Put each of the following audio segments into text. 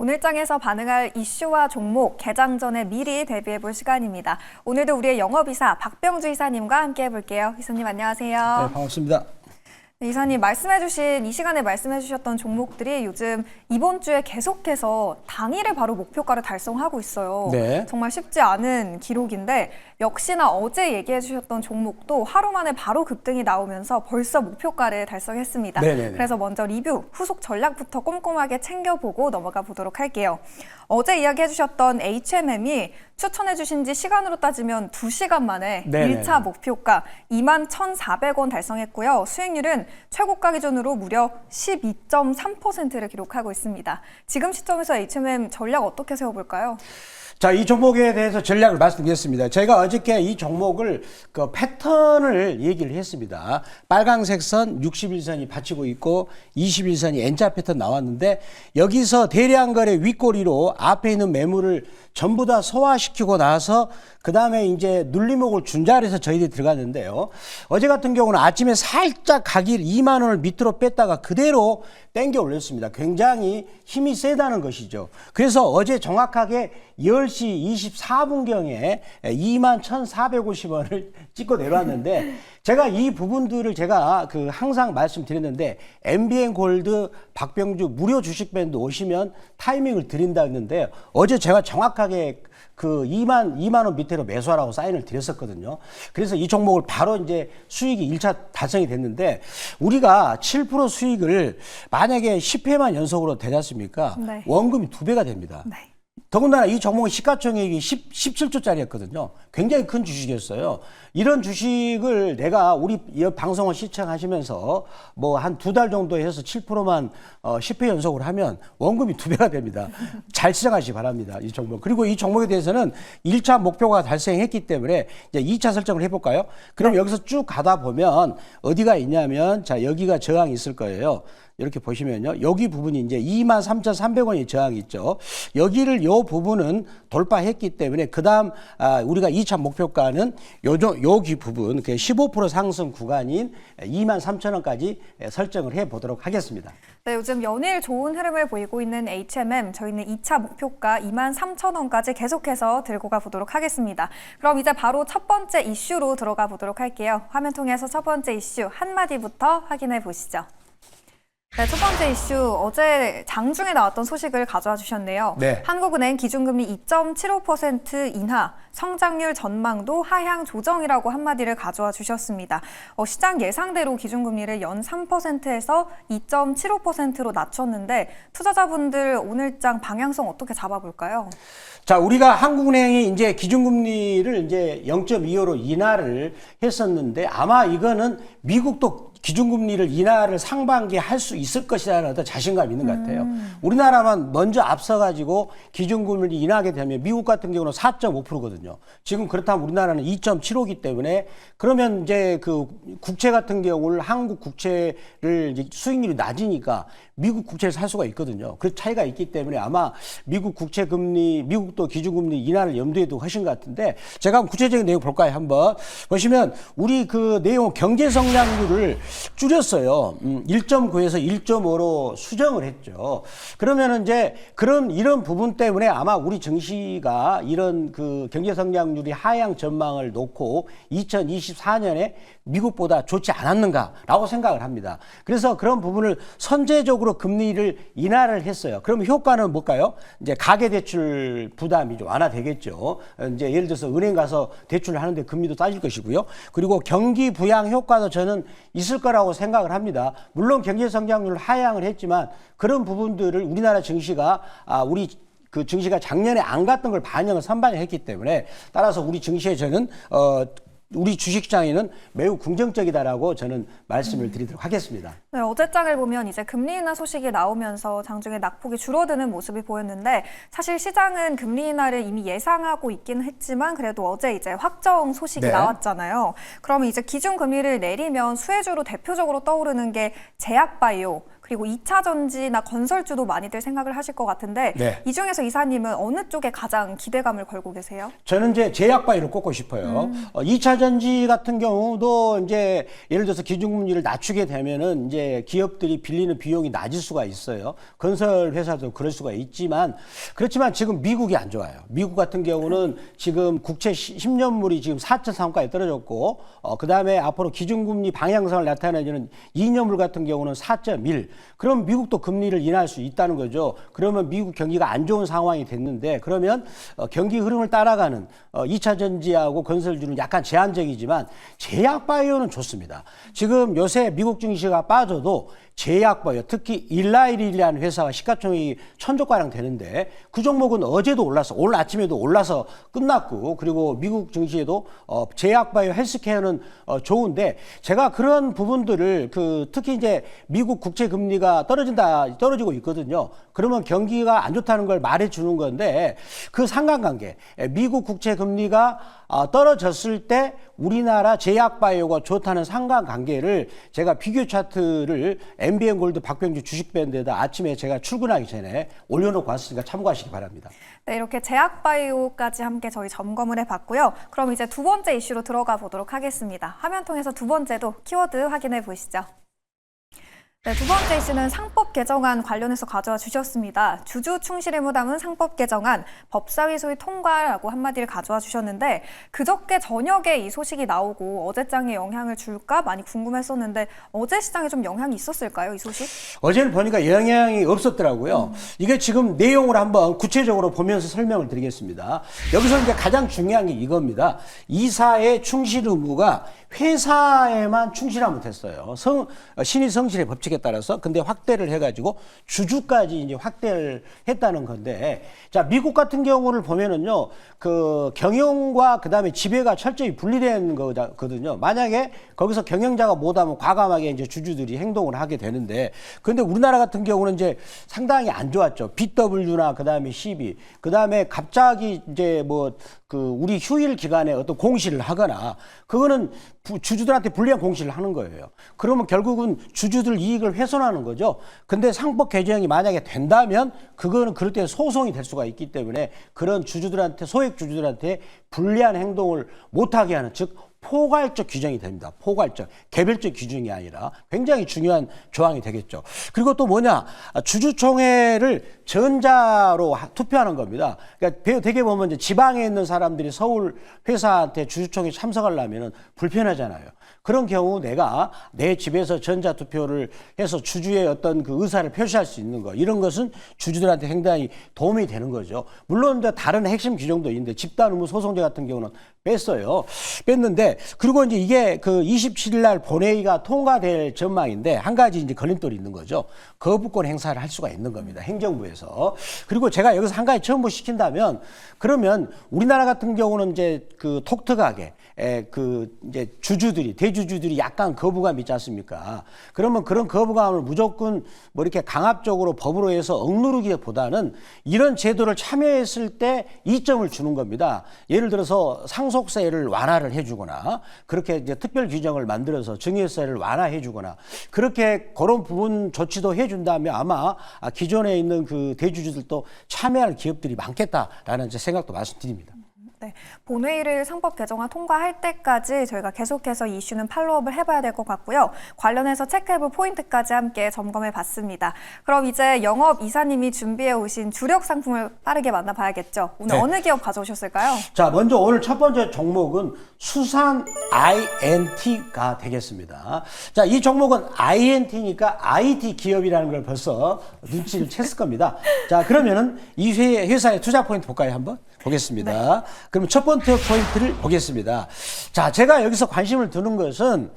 오늘 장에서 반응할 이슈와 종목, 개장 전에 미리 대비해 볼 시간입니다. 오늘도 우리의 영업이사 박병주 이사님과 함께 해볼게요. 이사님 안녕하세요. 네, 반갑습니다. 네, 이사님 이 시간에 말씀해 주셨던 종목들이 요즘 이번 주에 계속해서 당일에 바로 목표가를 달성하고 있어요. 네. 정말 쉽지 않은 기록인데 역시나 어제 얘기해 주셨던 종목도 하루 만에 바로 급등이 나오면서 벌써 목표가를 달성했습니다. 네네네. 그래서 먼저 리뷰, 후속 전략부터 꼼꼼하게 챙겨보고 넘어가 보도록 할게요. 어제 이야기해 주셨던 HMM이 추천해 주신 지 시간으로 따지면 2시간 만에 네네. 1차 목표가 21,400원 달성했고요. 수익률은 최고가 기준으로 무려 12.3%를 기록하고 있습니다. 지금 시점에서 HMM 전략 어떻게 세워볼까요? 자, 이 종목에 대해서 전략을 말씀드렸습니다. 제가 어저께 이 종목을 그 패턴을 얘기를 했습니다. 빨강색 선 61선이 받치고 있고 21선이 N자 패턴 나왔는데 여기서 대량 거래 윗꼬리로 앞에 있는 매물을 전부 다 소화시키고 나서 그 다음에 이제 눌림목을 준 자리에서 저희들이 들어갔는데요. 어제 같은 경우는 아침에 살짝 가길 2만 원을 밑으로 뺐다가 그대로 땡겨 올렸습니다. 굉장히 힘이 세다는 것이죠. 그래서 어제 정확하게 10시 24분경에 21,450원을 찍고 내려왔는데 제가 이 부분들을 제가 항상 말씀드렸는데 MBN 골드 박병주 무료 주식 밴드 오시면 타이밍을 드린다 했는데 어제 제가 정확하게 2만 원 밑으로 매수하라고 사인을 드렸었거든요. 그래서 이 종목을 바로 이제 수익이 1차 달성이 됐는데 우리가 7% 수익을 만약에 10회만 연속으로 되지 않습니까? 네. 원금이 2배가 됩니다. 네. 더군다나 이 종목의 시가총액이 17조짜리였거든요. 굉장히 큰 주식이었어요. 이런 주식을 내가 우리 방송을 시청하시면서 뭐 한 2달 정도 해서 7%만 10회 연속으로 하면 원금이 2배가 됩니다. 잘 시청하시기 바랍니다. 이 종목. 그리고 이 종목에 대해서는 1차 목표가 달성했기 때문에 이제 2차 설정을 해볼까요? 그럼 여기서 쭉 가다 보면 어디가 있냐면 자, 여기가 저항이 있을 거예요. 이렇게 보시면요. 여기 부분이 이제 23,300원이 저항이 있죠. 여기를 요 부분은 돌파했기 때문에 그다음 우리가 2차 목표가는 여기 부분 15% 상승 구간인 23,000원까지 설정을 해 보도록 하겠습니다. 네, 요즘 연일 좋은 흐름을 보이고 있는 HMM, 저희는 2차 목표가 23,000원까지 계속해서 들고 가보도록 하겠습니다. 그럼 이제 바로 첫 번째 이슈로 들어가 보도록 할게요. 화면 통해서 첫 번째 이슈 한마디부터 확인해 보시죠. 네, 첫 번째 이슈, 어제 장중에 나왔던 소식을 가져와 주셨네요. 네. 한국은행 기준금리 2.75% 인하, 성장률 전망도 하향 조정이라고 한마디를 가져와 주셨습니다. 시장 예상대로 기준금리를 연 3%에서 2.75%로 낮췄는데 투자자분들 오늘장 방향성 어떻게 잡아볼까요? 자, 우리가 한국은행이 이제 기준금리를 이제 0.25로 인하를 했었는데 아마 이거는 미국도 기준금리를 인하를 상반기에 할 수 있을 것이라는 어떤 자신감이 있는 것 같아요. 우리나라만 먼저 앞서가지고 기준금리를 인하하게 되면 미국 같은 경우는 4.5%거든요. 지금 그렇다면 우리나라는 2.75기 때문에 그러면 이제 국채 같은 경우를 한국 국채를 이제 수익률이 낮으니까 미국 국채를 살 수가 있거든요. 그 차이가 있기 때문에 아마 미국 국채 금리, 미국도 기준금리 인하를 염두에 두고 하신 것 같은데 제가 한번 구체적인 내용 볼까요? 한번 보시면 우리 내용 경제 성장률을 줄였어요. 1.9에서 1.5로 수정을 했죠. 그러면은 이제 이런 부분 때문에 아마 우리 증시가 이런 경제 성장률이 하향 전망을 놓고 2024년에 미국보다 좋지 않았는가라고 생각을 합니다. 그래서 그런 부분을 선제적으로 금리를 인하를 했어요. 그럼 효과는 뭘까요? 이제 가계대출 부담이 좀 완화되겠죠. 이제 예를 들어서 은행 가서 대출을 하는데 금리도 따질 것이고요. 그리고 경기 부양 효과도 저는 있을 거라고 생각을 합니다. 물론 경제 성장률을 하향을 했지만 그런 부분들을 우리나라 증시가 우리 증시가 작년에 안 갔던 걸 반영을 선반영을 했기 때문에 따라서 우리 증시에 저는 우리 주식시장에는 매우 긍정적이다라고 저는 말씀을 드리도록 하겠습니다. 네, 어제장을 보면 이제 금리 인하 소식이 나오면서 장중에 낙폭이 줄어드는 모습이 보였는데 사실 시장은 금리 인하를 이미 예상하고 있긴 했지만 그래도 어제 이제 확정 소식이 나왔잖아요. 그러면 이제 기준 금리를 내리면 수혜주로 대표적으로 떠오르는 게 제약바이오 그리고 2차 전지나 건설주도 많이들 생각을 하실 것 같은데 네. 이 중에서 이사님은 어느 쪽에 가장 기대감을 걸고 계세요? 저는 이제 제약바이오를 꼽고 싶어요. 2차 전지 같은 경우도 이제 예를 들어서 기준금리를 낮추게 되면은 이제 기업들이 빌리는 비용이 낮을 수가 있어요. 건설 회사도 그럴 수가 있지만 그렇지만 지금 미국이 안 좋아요. 미국 같은 경우는 지금 국채 10년물이 지금 4.3까지 떨어졌고 그다음에 앞으로 기준금리 방향성을 나타내는 2년물 같은 경우는 4.1. 그럼 미국도 금리를 인하할 수 있다는 거죠. 그러면 미국 경기가 안 좋은 상황이 됐는데 그러면 경기 흐름을 따라가는 2차 전지하고 건설주는 약간 제한적이지만 제약바이오는 좋습니다. 지금 요새 미국 증시가 빠져도 제약바이오, 특히 일라일이라는 회사가 시가총액이 1,000조가량 되는데 그 종목은 어제도 올라서 오늘 아침에도 올라서 끝났고 그리고 미국 증시에도 제약바이오 헬스케어는 좋은데 제가 그런 부분들을 특히 이제 미국 국채 금리가 떨어지고 있거든요. 그러면 경기가 안 좋다는 걸 말해 주는 건데 그 상관관계 미국 국채 금리가 떨어졌을 때 우리나라 제약바이오가 좋다는 상관관계를 제가 비교 차트를 MBN 골드 박병주 주식밴드에다 아침에 제가 출근하기 전에 올려놓고 왔으니까 참고하시기 바랍니다. 네, 이렇게 제약바이오까지 함께 저희 점검을 해봤고요. 그럼 이제 두 번째 이슈로 들어가 보도록 하겠습니다. 화면 통해서 두 번째도 키워드 확인해 보시죠. 네, 두 번째 이슈는 상법 개정안 관련해서 가져와 주셨습니다. 주주 충실 의무 담은 상법 개정안 법사위 소위 통과라고 한마디를 가져와 주셨는데 그저께 저녁에 이 소식이 나오고 어제장에 영향을 줄까 많이 궁금했었는데 어제 시장에 좀 영향이 있었을까요, 이 소식? 어제는 보니까 영향이 없었더라고요. 이게 지금 내용을 한번 구체적으로 보면서 설명을 드리겠습니다. 여기서 이제 가장 중요한 게 이겁니다. 이사의 충실 의무가 회사에만 충실하면 됐어요. 신의 성실의 법칙에 따라서. 근데 확대를 해가지고 주주까지 이제 확대를 했다는 건데, 자, 미국 같은 경우를 보면은요, 경영과 그 다음에 지배가 철저히 분리된 거거든요. 만약에 거기서 경영자가 못하면 과감하게 이제 주주들이 행동을 하게 되는데, 근데 우리나라 같은 경우는 이제 상당히 안 좋았죠. BW나 그 다음에 CB, 그 다음에 갑자기 이제 우리 휴일 기간에 어떤 공시를 하거나, 그거는 주주들한테 불리한 공시를 하는 거예요. 그러면 결국은 주주들 이익을 훼손하는 거죠. 근데 상법 개정이 만약에 된다면 그거는 그럴 때 소송이 될 수가 있기 때문에 그런 주주들한테, 소액 주주들한테 불리한 행동을 못하게 하는, 즉 포괄적 규정이 됩니다. 포괄적, 개별적 규정이 아니라 굉장히 중요한 조항이 되겠죠. 그리고 또 뭐냐, 주주총회를 전자로 투표하는 겁니다. 그러니까 되게 보면 이제 지방에 있는 사람들이 서울 회사한테 주주총회 참석하려면 불편하잖아요. 그런 경우 내가 내 집에서 전자투표를 해서 주주의 어떤 그 의사를 표시할 수 있는 거, 이런 것은 주주들한테 상당히 도움이 되는 거죠. 물론 다른 핵심 규정도 있는데 집단 의무 소송제 같은 경우는 뺐는데, 그리고 이제 이게 27일 날 본회의가 통과될 전망인데 한 가지 이제 걸림돌이 있는 거죠. 거부권 행사를 할 수가 있는 겁니다. 행정부에서. 그리고 제가 여기서 한 가지 첨부 시킨다면, 그러면 우리나라 같은 경우는 이제 독특하게 이제 대주주들이 약간 거부감이 있지 않습니까? 그러면 그런 거부감을 무조건 이렇게 강압적으로 법으로 해서 억누르기보다는 이런 제도를 참여했을 때 이점을 주는 겁니다. 예를 들어서 상속세를 완화를 해주거나, 그렇게 이제 특별 규정을 만들어서 증여세를 완화해주거나, 그렇게 그런 부분 조치도 해준다면 아마 기존에 있는 그 대주주들도 참여할 기업들이 많겠다라는 생각도 말씀드립니다. 네, 본회의를 상법 개정안 통과할 때까지 저희가 계속해서 이슈는 팔로우업을 해봐야 될 것 같고요. 관련해서 체크해볼 포인트까지 함께 점검해 봤습니다. 그럼 이제 영업 이사님이 준비해 오신 주력 상품을 빠르게 만나봐야겠죠. 오늘 네. 어느 기업 가져오셨을까요? 자, 먼저 오늘 첫 번째 종목은 수산 INT가 되겠습니다. 자, 이 종목은 INT니까 IT 기업이라는 걸 벌써 눈치를 챘을 겁니다. 자, 그러면은 이 회사의 투자 포인트 볼까요? 한번 보겠습니다. 네. 그럼 첫 번째 포인트를 보겠습니다. 자, 제가 여기서 관심을 두는 것은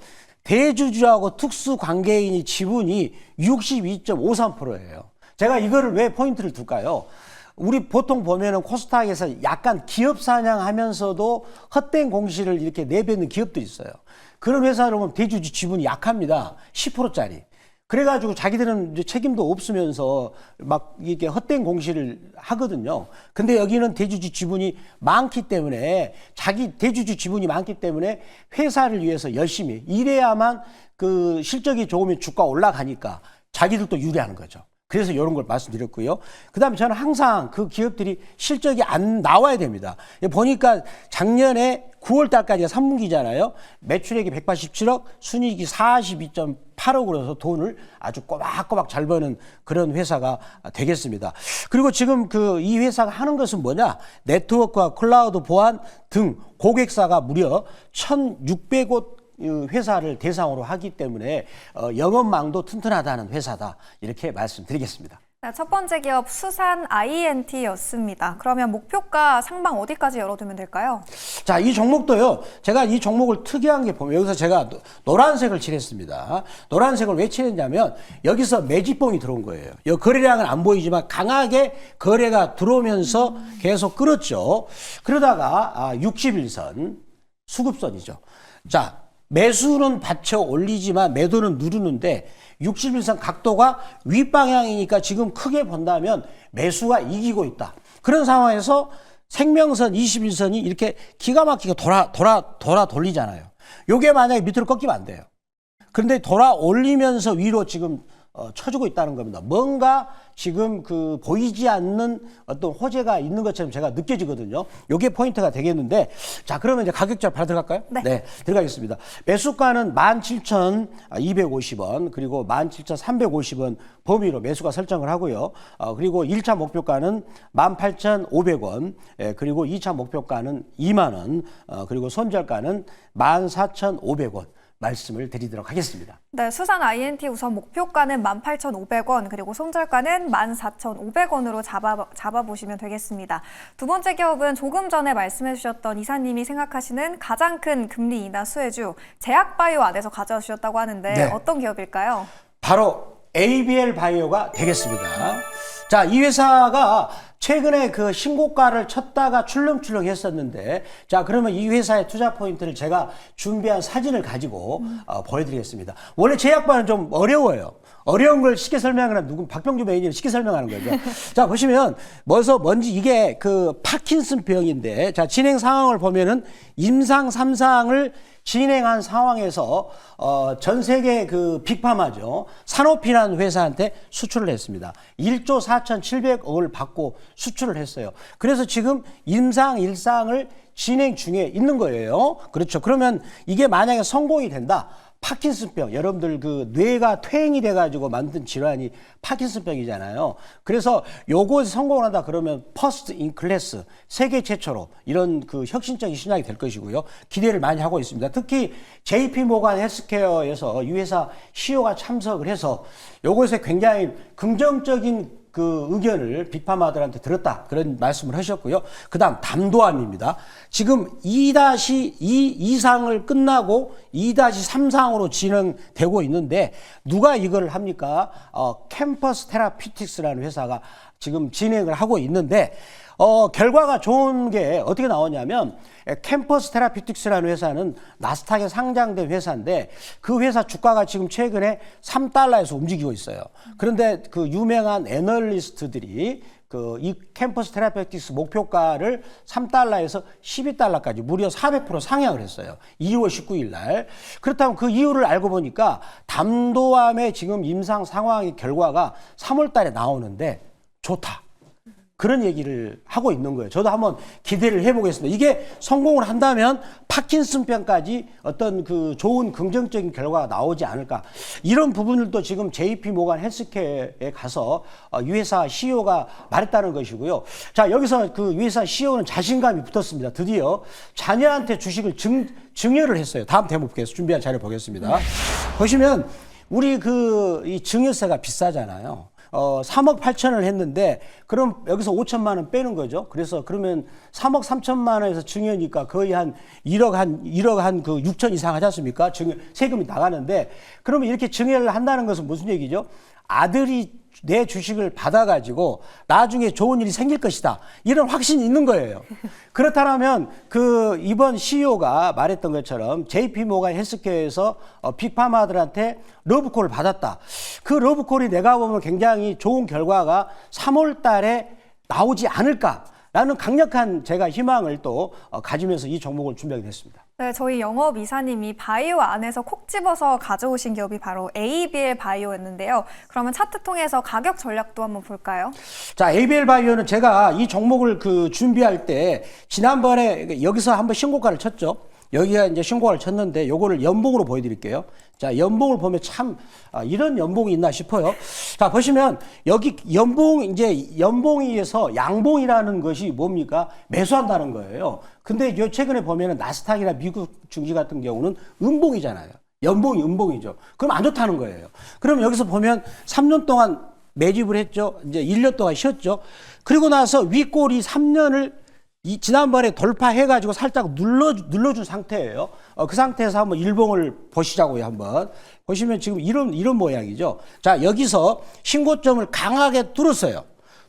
대주주하고 특수관계인이 지분이 62.53%예요. 제가 이거를 왜 포인트를 둘까요? 우리 보통 보면은 코스닥에서 약간 기업 사냥하면서도 헛된 공시를 이렇게 내뱉는 기업도 있어요. 그런 회사를 보면 대주주 지분이 약합니다. 10%짜리. 그래가지고 자기들은 이제 책임도 없으면서 막 이게 헛된 공시를 하거든요. 근데 여기는 대주주 지분이 많기 때문에, 대주주 지분이 많기 때문에 회사를 위해서 열심히 일해야만 그 실적이 좋으면 주가 올라가니까 자기들도 유리하는 거죠. 그래서 이런 걸 말씀드렸고요. 그 다음에 저는 항상 그 기업들이 실적이 안 나와야 됩니다. 보니까 작년에 9월 달까지가 3분기잖아요. 매출액이 187억, 순이익이 42.8억으로서 돈을 아주 꼬박꼬박 잘 버는 그런 회사가 되겠습니다. 그리고 지금 이 회사가 하는 것은 뭐냐? 네트워크와 클라우드 보안 등 고객사가 무려 1,600곳 회사를 대상으로 하기 때문에 영업망도 튼튼하다는 회사다. 이렇게 말씀드리겠습니다. 네, 첫 번째 기업 수산 INT였습니다. 그러면 목표가 상방 어디까지 열어두면 될까요? 자, 이 종목도요. 제가 이 종목을 특이한 게 보면 여기서 제가 노란색을 칠했습니다. 노란색을 왜 칠했냐면 여기서 매집봉이 들어온 거예요. 이 거래량은 안 보이지만 강하게 거래가 들어오면서 계속 끌었죠. 그러다가 61선 수급선이죠. 자, 매수는 받쳐 올리지만 매도는 누르는데 61선 각도가 윗방향이니까 지금 크게 본다면 매수가 이기고 있다. 그런 상황에서 생명선 21선이 이렇게 기가 막히게 돌리잖아요. 요게 만약에 밑으로 꺾이면 안 돼요. 그런데 돌아 올리면서 위로 지금 쳐주고 있다는 겁니다. 뭔가 지금 보이지 않는 어떤 호재가 있는 것처럼 제가 느껴지거든요. 요게 포인트가 되겠는데, 자, 그러면 이제 가격자 바로 들어갈까요? 네. 들어가겠습니다. 매수가는 17,250원, 그리고 17,350원 범위로 매수가 설정을 하고요. 그리고 1차 목표가는 18,500원, 그리고 2차 목표가는 2만원, 그리고 손절가는 14,500원. 말씀을 드리도록 하겠습니다. 네, 수산 INT 우선 목표가는 18,500원, 그리고 손절가는 14,500원으로 잡아보시면 되겠습니다. 두 번째 기업은 조금 전에 말씀해 주셨던 이사님이 생각하시는 가장 큰 금리 인하 수혜주 제약바이오 안에서 가져와 주셨다고 하는데 네. 어떤 기업일까요? 바로 ABL 바이오가 되겠습니다. 자, 이 회사가 최근에 신고가를 쳤다가 출렁출렁 했었는데, 자, 그러면 이 회사의 투자 포인트를 제가 준비한 사진을 가지고 보여드리겠습니다. 원래 제약바는 좀 어려워요. 어려운 걸 쉽게 설명하는 박병주 매니저는 쉽게 설명하는 거죠. 자, 보시면 뭔지 이게 파킨슨 병인데, 자, 진행 상황을 보면은 임상 3상을 진행한 상황에서 전 세계 빅파마죠. 산오피라는 회사한테 수출을 했습니다. 1조 4,700억을 받고 수출을 했어요. 그래서 지금 임상 1상을 진행 중에 있는 거예요. 그렇죠. 그러면 이게 만약에 성공이 된다. 파킨슨병, 여러분들 뇌가 퇴행이 돼가지고 만든 질환이 파킨슨병이잖아요. 그래서 요것이 성공을 한다 그러면 퍼스트 인 클래스, 세계 최초로 이런 혁신적인 신약이 될 것이고요. 기대를 많이 하고 있습니다. 특히 JP 모간 헬스케어에서 이 회사 CEO가 참석을 해서 요것에 굉장히 긍정적인 의견을 빅파마들한테 들었다. 그런 말씀을 하셨고요. 그 다음 담도암입니다. 지금 2-2 이상을 끝나고 2-3상으로 진행되고 있는데 누가 이걸 합니까? 캠퍼스 테라피틱스라는 회사가 지금 진행을 하고 있는데 결과가 좋은 게 어떻게 나오냐면 캠퍼스 테라피틱스라는 회사는 나스닥에 상장된 회사인데 그 회사 주가가 지금 최근에 3달러에서 움직이고 있어요. 그런데 유명한 애널리스트들이 이 캠퍼스 테라피틱스 목표가를 3달러에서 12달러까지 무려 400% 상향을 했어요. 2월 19일 날. 그렇다면 그 이유를 알고 보니까 담도암의 지금 임상 상황의 결과가 3월 달에 나오는데 좋다. 그런 얘기를 하고 있는 거예요. 저도 한번 기대를 해보겠습니다. 이게 성공을 한다면 파킨슨병까지 어떤 좋은 긍정적인 결과가 나오지 않을까. 이런 부분들도 지금 JP 모간 헬스케어에 가서 이 회사 CEO가 말했다는 것이고요. 자, 여기서 이 회사 CEO는 자신감이 붙었습니다. 드디어 자녀한테 주식을 증여를 했어요. 다음 대목에서 준비한 자료 보겠습니다. 보시면 우리 이 증여세가 비싸잖아요. 3억 8천을 했는데 그럼 여기서 5천만 원 빼는 거죠. 그래서 그러면 3억 3천만 원에서 증여니까 거의 한 1억 6천 이상 하지 않습니까? 세금이 나가는데 그러면 이렇게 증여를 한다는 것은 무슨 얘기죠? 아들이 내 주식을 받아가지고 나중에 좋은 일이 생길 것이다. 이런 확신이 있는 거예요. 그렇다면 이번 CEO가 말했던 것처럼 JP 모간 헬스케어에서 빅파마들한테 러브콜을 받았다. 그 러브콜이 내가 보면 굉장히 좋은 결과가 3월 달에 나오지 않을까. 라는 강력한 제가 희망을 또 가지면서 이 종목을 준비하게 됐습니다. 네, 저희 영업 이사님이 바이오 안에서 콕 집어서 가져오신 기업이 바로 ABL 바이오였는데요. 그러면 차트 통해서 가격 전략도 한번 볼까요? 자, ABL 바이오는 제가 이 종목을 준비할 때 지난번에 여기서 한번 신고가를 쳤죠. 여기가 이제 신고가를 쳤는데 요거를 연봉으로 보여드릴게요. 자, 연봉을 보면 참 이런 연봉이 있나 싶어요. 자, 보시면 여기 연봉에서 양봉이라는 것이 뭡니까? 매수한다는 거예요. 근데 요 최근에 보면은 나스닥이나 미국 증시 같은 경우는 음봉이잖아요. 연봉이 음봉이죠. 그럼 안 좋다는 거예요. 그럼 여기서 보면 3년 동안 매집을 했죠. 이제 1년 동안 쉬었죠. 그리고 나서 윗골이 3년을 지난번에 돌파해가지고 살짝 눌러준 상태예요. 그 상태에서 한번 일봉을 보시자고요, 한번. 보시면 지금 이런 모양이죠. 자, 여기서 신고점을 강하게 뚫었어요.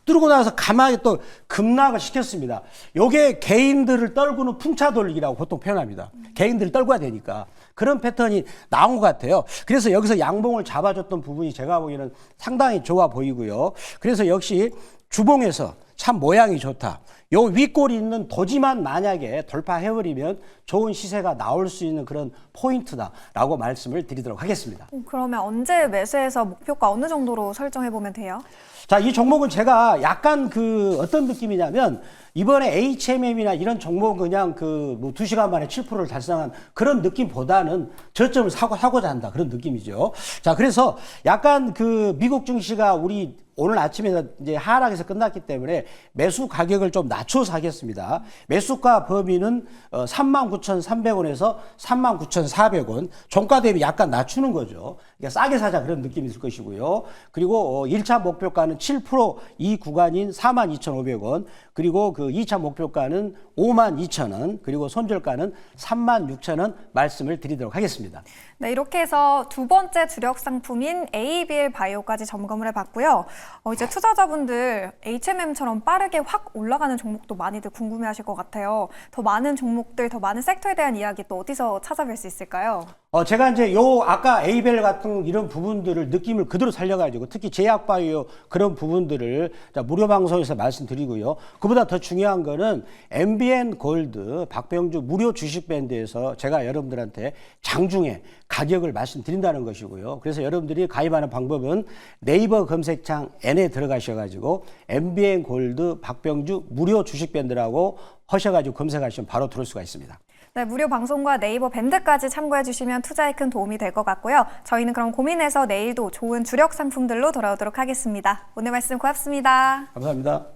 뚫고 나서 강하게 또 급락을 시켰습니다. 요게 개인들을 떨구는 풍차 돌리기라고 보통 표현합니다. 개인들을 떨궈야 되니까. 그런 패턴이 나온 것 같아요. 그래서 여기서 양봉을 잡아줬던 부분이 제가 보기에는 상당히 좋아 보이고요. 그래서 역시 주봉에서 참 모양이 좋다. 요 윗골이 있는 도지만 만약에 돌파해버리면 좋은 시세가 나올 수 있는 그런 포인트다라고 말씀을 드리도록 하겠습니다. 그러면 언제 매수해서 목표가 어느 정도로 설정해 보면 돼요? 자, 이 종목은 제가 약간 어떤 느낌이냐면 이번에 HMM이나 이런 종목은 그냥 뭐 2시간 만에 7%를 달성한 그런 느낌보다는 저점을 사고자 한다. 그런 느낌이죠. 자, 그래서 약간 미국 증시가 우리 오늘 아침에 이제 하락에서 끝났기 때문에 매수 가격을 좀 낮춰서 하겠습니다. 매수가 범위는 39,300원에서 39,400원. 종가 대비 약간 낮추는 거죠. 그러니까 싸게 사자 그런 느낌이 있을 것이고요. 그리고 1차 목표가는 7% 이 구간인 42,500원. 그리고 2차 목표가는 52,000원. 그리고 손절가는 36,000원 말씀을 드리도록 하겠습니다. 네, 이렇게 해서 두 번째 주력 상품인 ABL 바이오까지 점검을 해봤고요. 이제 투자자분들 HMM처럼 빠르게 확 올라가는 종목도 많이들 궁금해하실 것 같아요. 더 많은 종목들, 더 많은 섹터에 대한 이야기 또 어디서 찾아뵐 수 있을까요? 제가 이제 아까 ABL 같은 이런 부분들을 느낌을 그대로 살려가지고 특히 제약바이오 그런 부분들을 무료 방송에서 말씀드리고요. 그보다 더 중요한 거는 MBN 골드 박병주 무료 주식 밴드에서 제가 여러분들한테 장중에 가격을 말씀드린다는 것이고요. 그래서 여러분들이 가입하는 방법은 네이버 검색창 N에 들어가셔가지고 MBN 골드 박병주 무료 주식 밴드라고 하셔가지고 검색하시면 바로 들어올 수가 있습니다. 네, 무료 방송과 네이버 밴드까지 참고해 주시면 투자에 큰 도움이 될 것 같고요. 저희는 그럼 고민해서 내일도 좋은 주력 상품들로 돌아오도록 하겠습니다. 오늘 말씀 고맙습니다. 감사합니다.